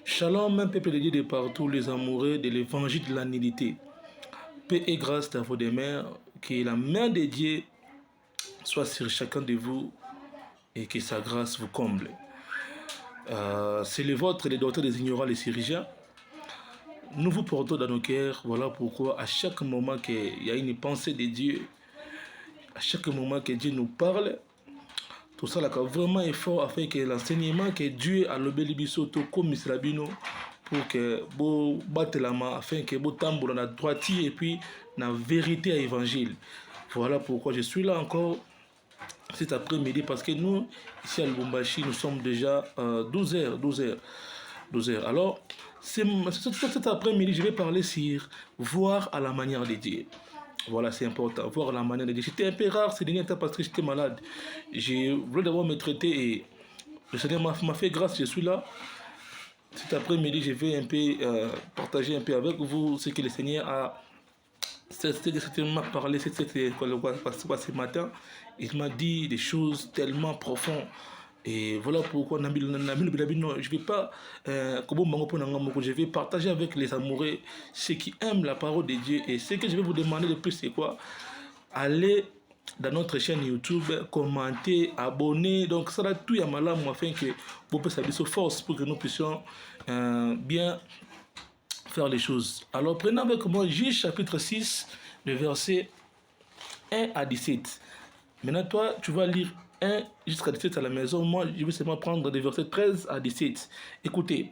Shalom, peuple de Dieu de partout, les amoureux de l'évangile de la nudité. Paix et grâce à vos demeures, que la main de Dieu soit sur chacun de vous et que sa grâce vous comble. C'est le vôtre, les docteurs des ignorants, les chirurgiens. Nous vous portons dans nos cœurs. Voilà pourquoi à chaque moment qu'il y a une pensée de Dieu, à chaque moment que Dieu nous parle, tout ça là vraiment effort afin que l'enseignement que Dieu a lobé bisoto comme Israbino pour que vous battez la main afin que vous tambourez dans la droiture et puis dans la vérité à l'évangile. Voilà pourquoi je suis là encore cet après-midi parce que nous ici à Lubumbashi nous sommes déjà 12h. Alors cet après-midi je vais parler sur voir à la manière de Dieu. Voilà, c'est important, voir la manière de Dieu. J'étais un peu rare ces derniers temps parce que j'étais malade. Je voulais d'abord me traiter et le Seigneur m'a fait grâce, je suis là. Cet après-midi, je vais un peu partager un peu avec vous ce que le Seigneur a certainement parlé ce matin. Il m'a dit des choses tellement profondes. Et voilà pourquoi je ne vais pas je vais partager avec les amoureux ceux qui aiment la parole de Dieu. Et ce que je vais vous demander de plus, c'est quoi? Allez dans notre chaîne YouTube, commenter, abonner. Donc ça va tout y malam afin que vous puissiez avoir force pour que nous puissions bien faire les choses. Alors prenez avec moi Juge chapitre 6, le verset 1 à 17. Maintenant toi, tu vas lire 1 jusqu'à 17 à la maison. Moi, je vais seulement prendre des versets 13 à 17. Écoutez,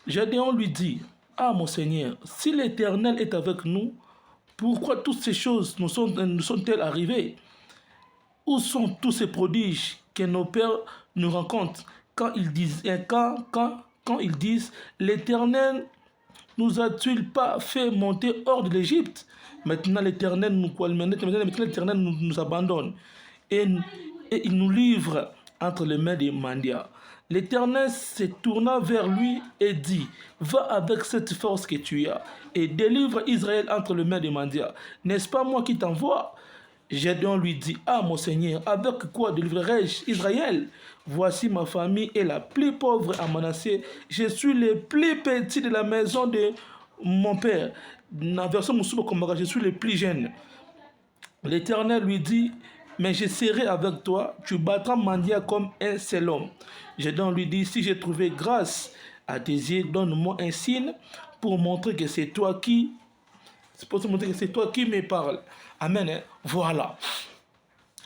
Gédéon lui dit: ah mon Seigneur, si l'Éternel est avec nous, pourquoi toutes ces choses nous sont-elles arrivées? Où sont tous ces prodiges que nos pères nous rencontrent quand ils disent, quand ils disent, l'Éternel nous a-t-il pas fait monter hors de l'Égypte? Maintenant l'Éternel nous abandonne et il nous livre entre les mains des mendiants. L'Éternel se tourna vers lui et dit: va avec cette force que tu as et délivre Israël entre les mains des mendiants. N'est-ce pas moi qui t'envoie? Gédéon lui dit: ah mon Seigneur, avec quoi délivrerai-je Israël? Voici ma famille est la plus pauvre à Manassé. Je suis le plus petit de la maison de mon père. Je suis le plus jeune. L'Éternel lui dit: mais je serai avec toi, tu battras Mandia comme un seul homme. Gédéon lui dit: si j'ai trouvé grâce à tes yeux, donne-moi un signe pour montrer que c'est toi qui me parles. Amen. Hein? Voilà.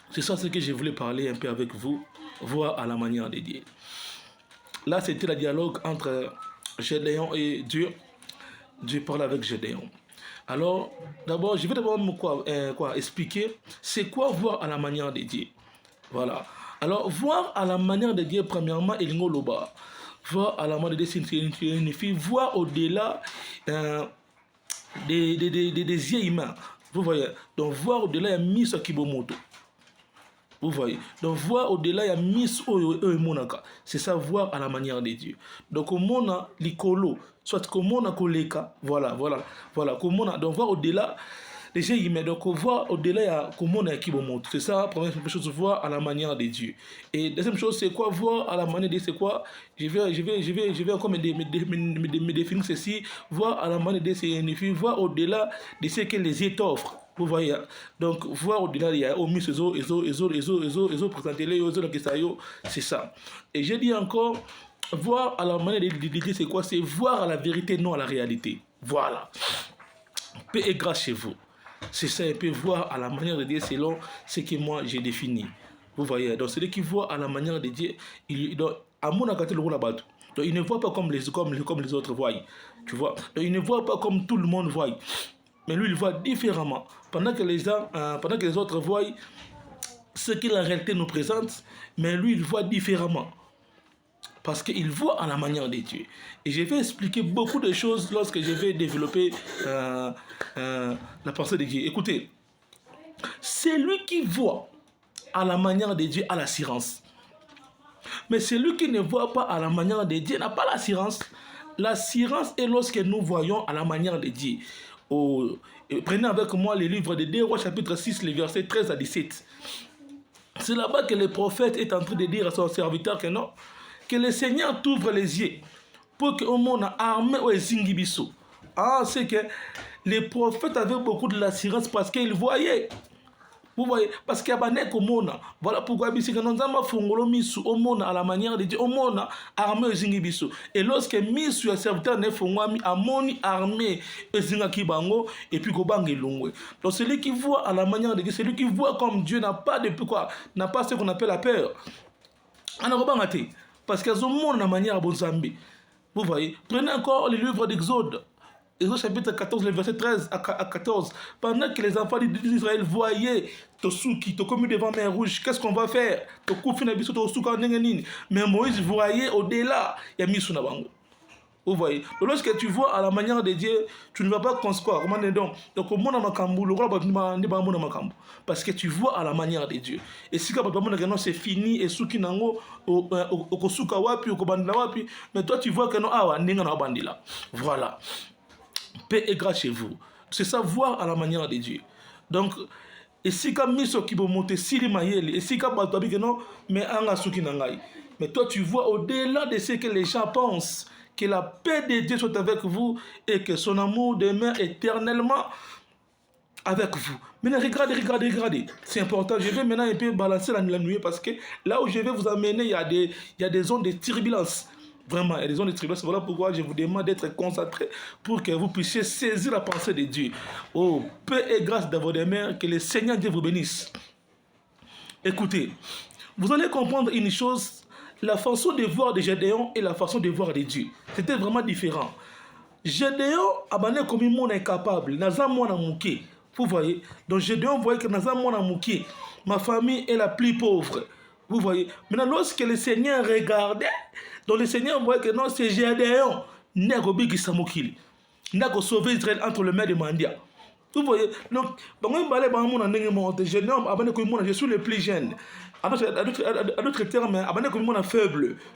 C'est ça ce que je voulais parler un peu avec vous, voir à la manière de Dieu. Là, c'était le dialogue entre Gédéon et Dieu. Dieu parle avec Gédéon. Alors, d'abord, je vais d'abord expliquer c'est quoi voir à la manière de Dieu. Voilà. Alors, voir à la manière de Dieu, premièrement, il ngoloba. Voir à la manière de Dieu signifie voir au-delà des yeux humains. Vous voyez. Donc, voir au-delà, il y a mis ce kibomoto. Vous voyez. Donc, voir au-delà, il y a mis monaka. C'est ça, voir à la manière de Dieu. Donc, au mona likolo, soit comme on a koleka, voilà. Donc, voir au-delà, les gens y mettent. Donc, voir au-delà, il y a comme on a kibomoto. C'est ça, première chose, voir à la manière de Dieu. Et deuxième chose, c'est quoi voir à la manière de Dieu? C'est quoi? Je vais encore me définir ceci. Voir à la manière de Dieu, signifie voir au-delà de ce que les yeux t'offrent. Vous voyez, donc voir au-delà, il y a omis ces eaux, c'est ça. Et j'ai dit encore, voir à la manière de Dieu, c'est quoi? C'est voir à la vérité, non à la réalité. Voilà. Paix et grâce chez vous. C'est ça, et puis voir à la manière de Dieu selon ce que moi j'ai défini. Vous voyez, donc celui qui voit à la manière de Dieu, à mon avis, le donc il ne voit pas comme les autres voient. Tu vois, donc il ne voit pas comme tout le monde voit. Mais lui, il voit différemment. Pendant que les autres voient ce qu'il en réalité nous présente, mais lui, il voit différemment. Parce qu'il voit à la manière de Dieu. Et je vais expliquer beaucoup de choses lorsque je vais développer la pensée de Dieu. Écoutez, c'est lui qui voit à la manière de Dieu à l'assurance. Mais celui qui ne voit pas à la manière de Dieu n'a pas l'assurance. L'assurance est lorsque nous voyons à la manière de Dieu. Prenez avec moi le livre de 2 Rois chapitre 6, les versets 13 à 17. C'est là-bas que le prophète est en train de dire à son serviteur que non, que le Seigneur t'ouvre les yeux pour que au monde armé ou ezingibiso. Ah, c'est que les prophètes avaient beaucoup de l'assurance parce qu'ils voyaient. Vous voyez, parce qu'il y a des communes. Voilà pourquoi nous avons fait misu au monde à la manière de Dieu. Au monde armé au zingibisu. Et lorsque misu a serviteur ne fongwami a moni armé au zingakibango et puis kobangi lungwe. Donc celui qui voit à la manière de Dieu, celui qui voit comme Dieu n'a pas de quoi, n'a pas ce qu'on appelle la peur. On a rebangate parce qu'il y a un monde à la manière de Zambi. Vous voyez, prenez encore le livre d'Exode. Exode chapitre 14, le verset 13 à 14. Pendant que les enfants d'Israël voyaient Tosuki, Tokomu devant mer rouge, qu'est-ce qu'on va faire? Mais Moïse voyait au-delà, il y a mis sous Nabango. Vous voyez? Donc lorsque tu vois à la manière de Dieu, tu ne vas pas construire. Comment donc? Donc au monde à Makambu, le roi va Makambu. Parce que tu vois à la manière de Dieu. Et si c'est fini, et Suki Nango, au Kosuka Wapi, au Kobandila Wapi, mais toi tu vois que non, ah, Ninga Bandila. Voilà. Paix et grâce chez vous. C'est ça, voir à la manière de Dieu. Donc, et si comme miso qui peut monter si mayeli et si comme bateau non mais anga suki nangai. Mais toi tu vois au-delà de ce que les gens pensent, que la paix de Dieu soit avec vous et que son amour demeure éternellement avec vous. Maintenant regardez. C'est important. Je vais maintenant un peu balancer la nuit parce que là où je vais vous amener, il y a des zones de turbulence. Vraiment, il y a des zones de turbulence. Voilà pourquoi je vous demande d'être concentré pour que vous puissiez saisir la pensée de Dieu. Oh, paix et grâce dans vos demeures, que le Seigneur Dieu vous bénisse. Écoutez, vous allez comprendre une chose, la façon de voir de Gédéon et la façon de voir de Dieu. C'était vraiment différent. Gédéon, abandonné comme un monde incapable, n'a moins mouké. Vous voyez, donc Gédéon voyait que n'a moins mouké. Ma famille est la plus pauvre. Vous voyez, maintenant lorsque le Seigneur regardait, donc le Seigneur voyait que non, c'est Gédéon, Négobi qui s'amokili, n'a sauvé Israël entre les mains de Mandia. Vous voyez, donc, je suis le plus jeune. À d'autres termes,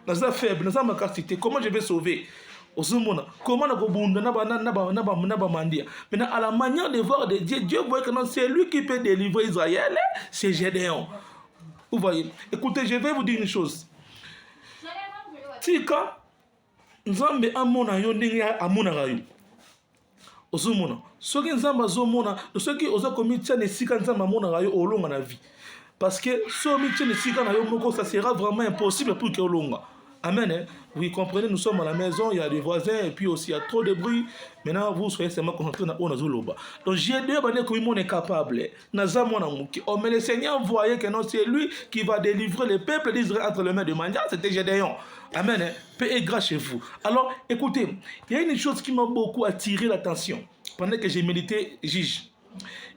je suis faible, ma capacité. Comment je vais sauver? Comment maintenant, à la manière de voir de Dieu, Dieu voit que c'est lui qui peut délivrer Israël, c'est Gédéon. Vous voyez, écoutez, je vais vous dire une chose. Tika, Nzambe amona yo ndenge amona rayo. Ozomona. Soki Nzambe azomona, soki oza komitia nesika Nzambe amona rayo olonga na vie. Parce que so mitia nesika na yo moko, ça sera vraiment impossible pour que olonga. Amen. Hein? Vous comprenez, nous sommes à la maison, il y a des voisins et puis aussi il y a trop de bruit. Maintenant, vous soyez seulement concentrés dans Onazoloba. Donc, j'ai deux bannières comme il est capable. Oh, mais le Seigneur voyait que non, c'est lui qui va délivrer le peuple d'Israël entre les mains de Mandia. C'était Gédéon. Amen. Hein? Paix et grâce chez vous. Alors, écoutez, il y a une chose qui m'a beaucoup attiré l'attention pendant que j'ai médité, juge.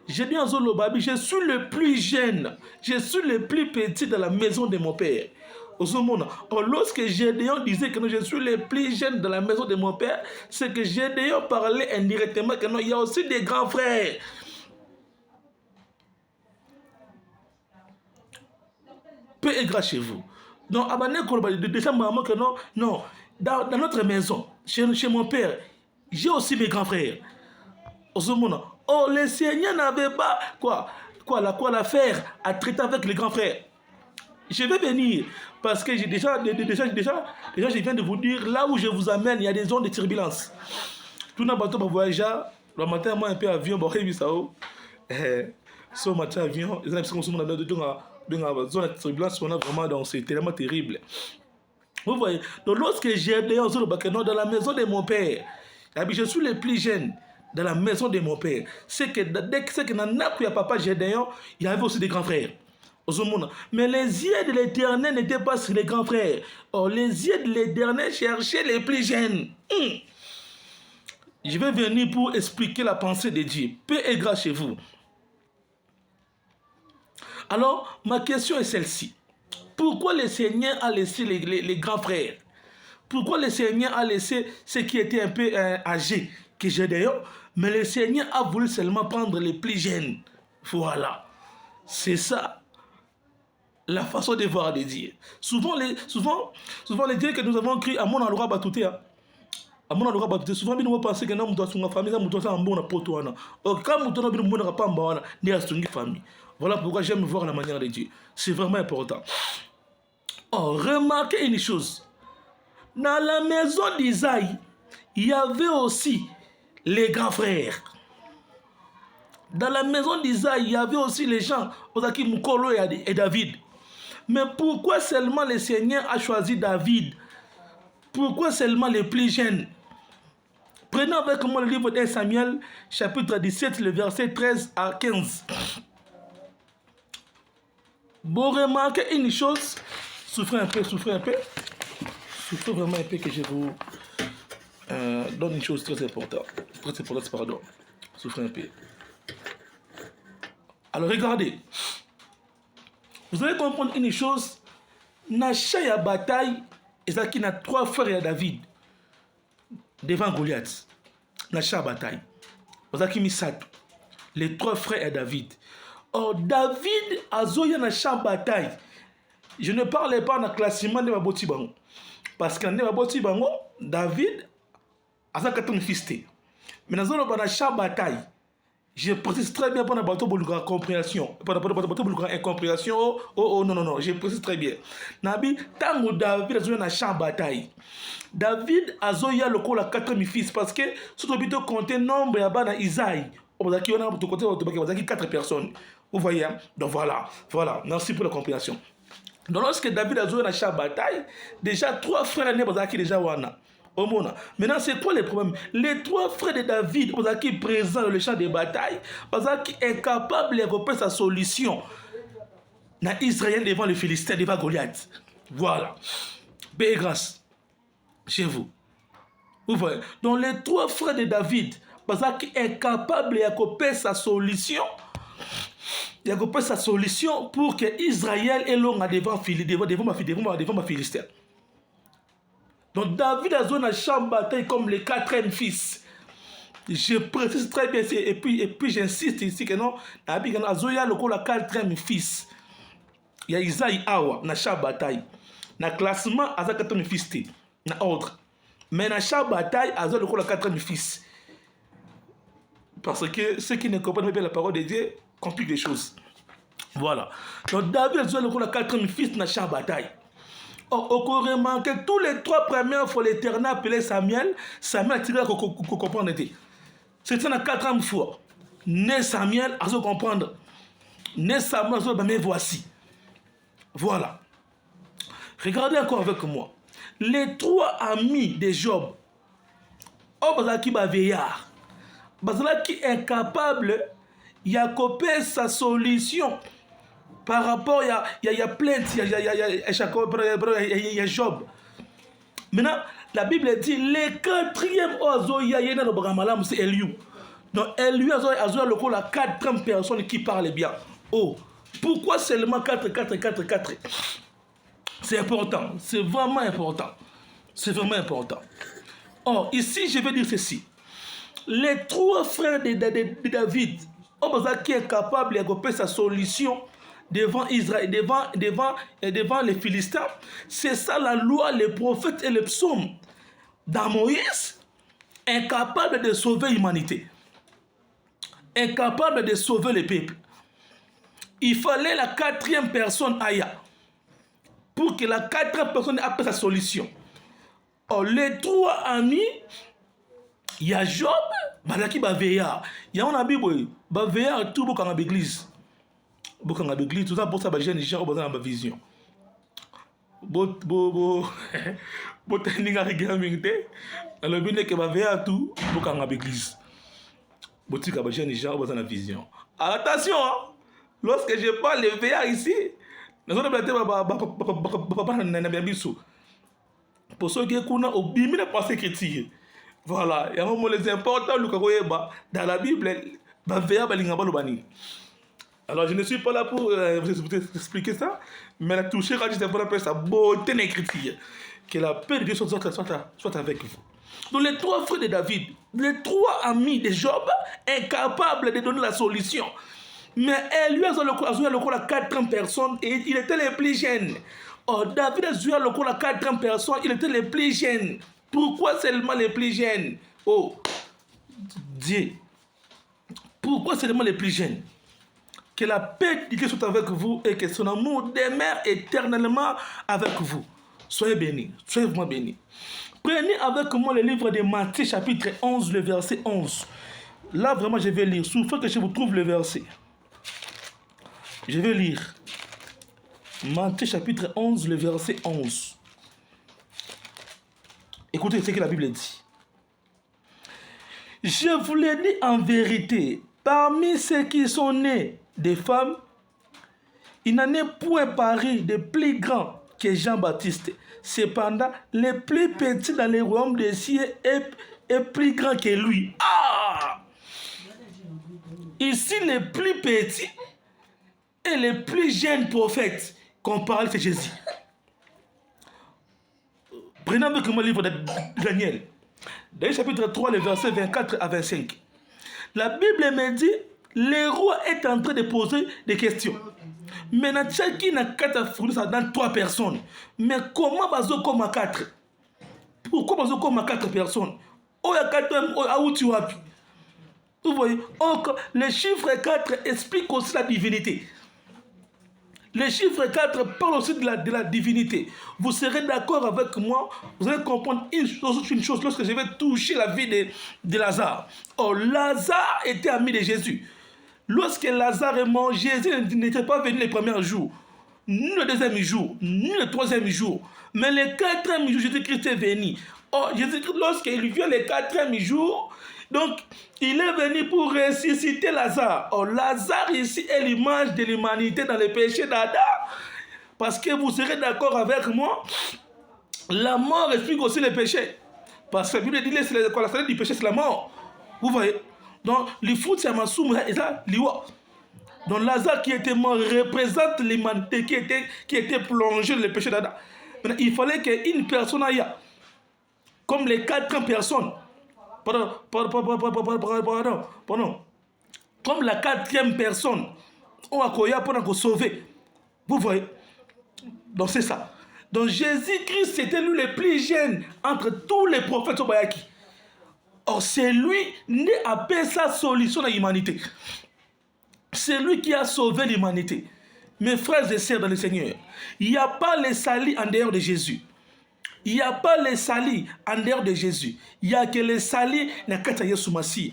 J'ai dit en Zolobabi, je suis le plus jeune, je suis le plus petit de la maison de mon père. Lorsque Gédéon disait que je suis le plus jeune de la maison de mon père, c'est que Gédéon parlait indirectement que non, il y a aussi des grands frères. Paix et grâce chez vous. Donc, déjà, maman, que non, dans notre maison, chez mon père, j'ai aussi mes grands frères. Oh, le Seigneur n'avait pas quoi faire à traiter avec les grands frères. Je vais venir parce que déjà, je viens de vous dire là où je vous amène, il y a des zones de turbulence. Tout le bateau va voyager. Le matin, moi, un peu avion, bon, ce matin, avion, les amis sont dans la zone de turbulence, on a vraiment, c'est tellement terrible. Vous voyez, donc lorsque j'ai dans la maison de mon père, je suis le plus jeune dans la maison de mon père. C'est que dès que il y a papa Gédéon, il y avait aussi des grands frères. Mais les yeux de l'Éternel n'étaient pas sur les grands frères. Oh, les yeux de l'Éternel cherchaient les plus jeunes. Je vais venir pour expliquer la pensée de Dieu. Paix et grâce chez vous. Alors, ma question est celle-ci. Pourquoi le Seigneur a laissé les grands frères? Pourquoi le Seigneur a laissé ceux qui étaient un peu âgés, que Gédéon, mais le Seigneur a voulu seulement prendre les plus jeunes? Voilà. C'est ça. La façon de voir de Dieu. Souvent les dieux que nous avons créés à mon endroit batouté. À mon endroit batouté. Souvent, nous pensons que nous sommes une famille, nous sommes un bon potoana. Or, quand nous sommes un bon pamba, nous sommes une famille. Voilà pourquoi j'aime voir la manière de Dieu. C'est vraiment important. Oh, remarquez une chose. Dans la maison d'Isaïe, il y avait aussi les grands frères. Dans la maison d'Isaïe, il y avait aussi les gens, Ozaki Mukolo et David. Mais pourquoi seulement le Seigneur a choisi David? Pourquoi seulement les plus jeunes? Prenez avec moi le livre de Samuel, chapitre 17, le verset 13 à 15. Vous remarquez une chose, souffrez un peu. Souffrez vraiment un peu que je vous donne une chose très importante. Pardon. Souffrez un peu. Alors regardez. Vous allez comprendre une chose. Nacha ya bataille, Ezaki na 3 frères à David devant Goliath. Nacha bataille. Ezaki Misato. Les 3 frères à David. Or David azoya nacha bataille. Je ne parlais pas dans le classement de Baboti Bango. Parce que dans Baboti Bango, David a sa 4 fils. Mais dans la bataille, je précise très bien pendant le bateau pour la compréhension. Pendant le bateau pour la incompréhension. Non, je précise très bien. Nabi, tant David a joué dans la bataille. David a joué le coup la 4 fils parce que ce que tu comptes nombre à Isaïe. On a 4 personnes. Vous voyez? Donc voilà. Merci pour la compréhension. Donc lorsque David a joué dans la bataille, déjà 3 frères qui déjà wana. Maintenant, c'est quoi le problème? Les 3 frères de David, qui sont présents dans le champ de bataille, qui sont incapables de repérer sa solution dans Israël devant les Philistins, devant Goliath. Voilà. Paix et grâce chez vous. Vous voyez? Donc les 3 frères de David, qui sont incapables de repérer sa solution. Il y a repérer sa solution pour que Israël ait l'homme devant ma Philistin. Donc David a joué dans la bataille comme le 4e fils. Je précise très bien et puis j'insiste ici que non, David a joué le 4e fils. Il y a Isaïe Awa dans la bataille. Dans le classement, il y a 4e fils. Dans l'ordre. Mais dans la bataille, il y a le 4e fils. Parce que ceux qui ne comprennent pas la parole de Dieu compliquent les choses. Voilà. Donc David a joué le 4e fils dans la bataille. Au courant que tous les 3 premières fois l'Éternel appelait Samuel a tiré à comprendre. C'était la 4e fois. Né Samuel, à se comprendre. Né Samuel, à se comprendre, mais voici. Voilà. Regardez encore avec moi. Les 3 amis de Job, Bazaki Baveillard, Bazaki incapable, il a copié sa solution. Par rapport, il y a plainte, il y a Job. Maintenant, la Bible dit, le 4e oiseau, il y a dans le Brahmalam, c'est Eliou. Donc, Eliou a la 4e personne qui parle bien. Oh, pourquoi seulement 4? C'est important, c'est vraiment important. C'est vraiment important. Or, ici, je vais dire ceci. Les 3 frères de David, qui est capable de regrouper sa solution devant Israël, devant les Philistins, c'est ça la loi, les prophètes et les psaumes. Dans Moïse, incapable de sauver l'humanité, incapable de sauver le peuple. Il fallait la 4e personne Aya pour que la 4e personne ait sa solution. Or, les 3 amis, il y a Job, Balaki Baveya. Il y a un ami, Baveya, tout le monde dans l'église. Dans l'église, tout ça pour ça, les gens ont besoin de vision. Alors, bien que Baveya, tout le monde dans l'église. Les gens ont besoin de vision. Attention, lorsque je parle de Baveya ici, nous allons pour ceux qui ont obéi la pensée chrétienne. Voilà, il y a un moment les importants dans la Bible, alors je ne suis pas là pour vous expliquer ça, mais la toucher quand je t'appelle sa beauté d'écriture. Que la paix de Dieu soit avec vous. Donc les 3 frères de David, les 3 amis de Job, incapables de donner la solution. Mais lui a joué le 4e personne et il était le plus jeune. Oh, David a joué le 4e personne, il était le plus jeune. Pourquoi seulement les plus jeunes? Oh, Dieu. Pourquoi seulement les plus jeunes? Que la paix de Dieu soit avec vous et que son amour demeure éternellement avec vous. Soyez bénis, soyez vraiment bénis. Prenez avec moi le livre de Matthieu chapitre 11, le verset 11. Là, vraiment, je vais lire. Souffrez que je vous trouve le verset. Je vais lire. Matthieu chapitre 11, le verset 11. Écoutez ce que la Bible dit. Je vous l'ai dit en vérité, parmi ceux qui sont nés des femmes, il n'en est point paru de plus grand que Jean-Baptiste. Cependant, le plus petit dans le royaume des cieux est plus grand que lui. Ah! Ici, le plus petit et le plus jeune prophète qu'on parle, c'est Jésus. Prenez avec moi le livre de Daniel. Daniel chapitre 3, le verset 24 à 25. La Bible me dit, le roi est en train de poser des questions. Maintenant, chacun n'a quatre fournisseurs dans 3 personnes. Mais comment bazo comme à 4? Pourquoi bazo comme à 4 personnes? Oh, il y a 4, où tu as pu? Vous voyez, le chiffre 4 explique aussi la divinité. Le chiffre 4 parle aussi de la divinité. Vous serez d'accord avec moi, vous allez comprendre une chose lorsque je vais toucher la vie de Lazare. Oh, Lazare était ami de Jésus. Lorsque Lazare est mort, Jésus n'était pas venu le premier jour, ni le deuxième jour, ni le troisième jour. Mais le 4e jour, Jésus-Christ est venu. Oh, Jésus-Christ, lorsqu'il vient le 4e jour, donc, il est venu pour ressusciter Lazare. Oh, Lazare ici est l'image de l'humanité dans le péché d'Adam. Parce que vous serez d'accord avec moi, la mort explique aussi le péché. Parce que la Bible dit que la salaire du péché, c'est la mort. Vous voyez? Donc, le fruit, c'est ma somme, et ça, l'iwa. Donc, Lazare qui était mort représente l'humanité qui était plongée dans le péché d'Adam. Maintenant, il fallait qu'une personne aille, comme les 4 personnes. Pardon. Comme la 4e personne, on a koya pour sauver. Vous voyez? Donc c'est ça. Donc Jésus-Christ, c'était lui le plus jeune entre tous les prophètes au Bayaki. Or, c'est lui qui a fait sa solution à l'humanité. C'est lui qui a sauvé l'humanité. Mes frères et sœurs dans le Seigneur, il n'y a pas les salis en dehors de Jésus. Il n'y a pas les salis en dehors de Jésus. Il n'y a que les salis na kata Yesu Masiya.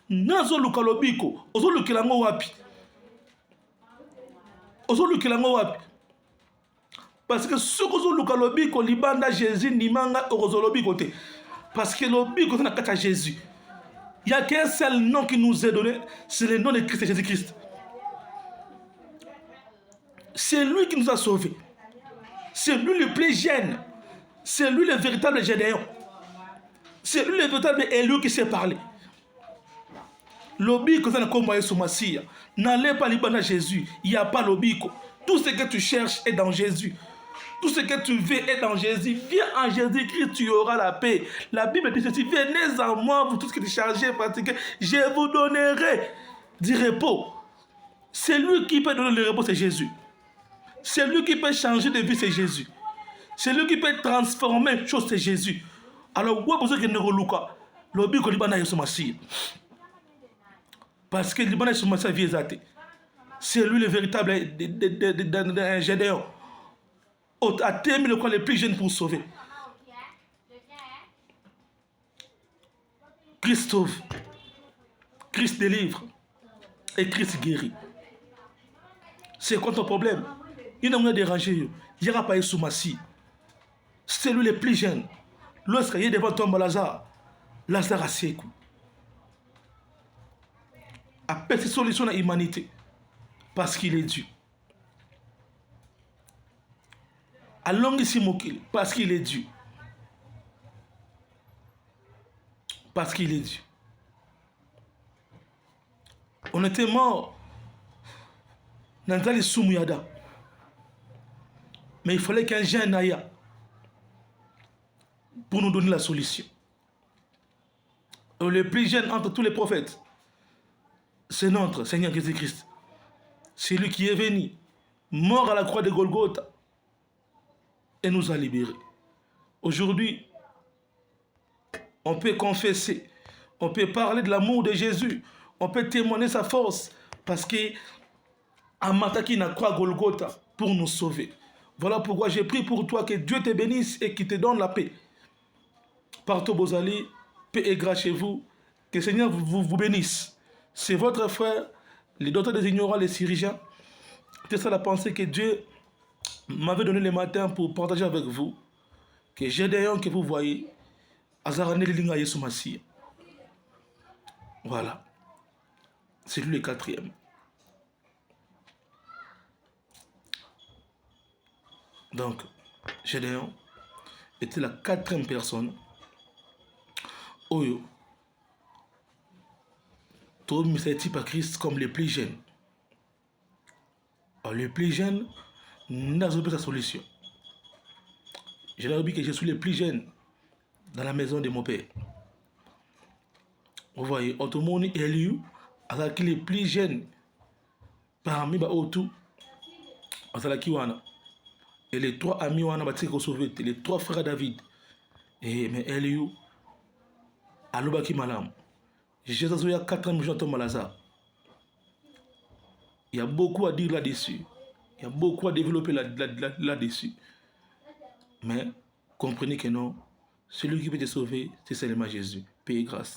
Nazo lukalobiko, ozo lukilango wapi. Ozo lukilango wapi. Parce que ce que ozo lukalobiko libanda Jésus nimanga ozo lobiko te. Parce que lobiko na kata Jésus. Il n'y a qu'un seul nom qui nous est donné, c'est le nom de Christ, Jésus-Christ. C'est lui qui nous a sauvés. C'est lui le plus jeune. C'est lui le véritable Gédéon. C'est lui le véritable Élu qui sait parler. L'obiko, c'est comme Yesu Masiya. N'allez pas libana Jésus. Il n'y a pas l'obiko. Tout ce que tu cherches est dans Jésus. Tout ce que tu veux est dans Jésus. Viens en Jésus-Christ, tu auras la paix. La Bible dit ceci, venez en moi, vous tous qui êtes chargés, fatigués, je vous donnerai du repos. C'est lui qui peut donner le repos, c'est Jésus. C'est lui qui peut changer de vie, c'est Jésus. C'est lui qui peut transformer une chose, c'est Jésus. Alors, pourquoi vous avez Luka? L'objet que l'Ibana Yesu Masiya. Parce que l'Ibana Yesu Masiya vit exacté. C'est lui le véritable Gédéon. A terminé le quoi les plus jeunes pour sauver. Christ sauve. Christ délivre. Et Christ guérit. C'est quoi ton problème? Il n'a rien dérangé. Il n'y aura pas Yesu Masiya. C'est lui le plus jeune. Lorsqu'il est devant tombe Lazare, Lazare a ses coups. Appelle cette solution à l'humanité. Parce qu'il est Dieu. Allons ici mokili. Parce qu'il est Dieu. Parce qu'il est Dieu. On était morts. Dans les Soumuyada. Mais il fallait qu'un jeune aille pour nous donner la solution. Le plus jeune entre tous les prophètes, c'est notre Seigneur Jésus-Christ. C'est lui qui est venu, mort à la croix de Golgotha, et nous a libérés. Aujourd'hui, on peut confesser, on peut parler de l'amour de Jésus, on peut témoigner sa force, parce qu'il a mataki na croix Golgotha pour nous sauver. Voilà pourquoi j'ai pris pour toi, que Dieu te bénisse et qu'il te donne la paix. Partout Bozali, paix et grâce chez vous. Que le Seigneur vous bénisse. C'est votre frère, les docteurs des ignorants, les chirurgiens. C'est ça la pensée que Dieu m'avait donné le matin pour partager avec vous. Que Gédéon que vous voyez, Azarane Lilinga Yesu Massia. Voilà. C'est lui le quatrième. Donc, Gédéon était la quatrième personne. Oyo. Tout le monde type à Christ comme les plus jeunes. Alors, les plus jeunes n'a pas sa solution. Je leur dis que je suis le plus jeune dans la maison de mon père. Vous voyez, Otomoni et Eliou, avec les plus jeunes parmi les Otu, et les trois amis wana batiko sauvé, les trois frères David. Et mais Eliou, alobaki malam. J'ai eu 4 ans de Malazar. Il y a beaucoup à dire là-dessus. Il y a beaucoup à développer là-dessus. Mais comprenez que non, celui qui peut te sauver, c'est seulement Jésus. Paix et grâce.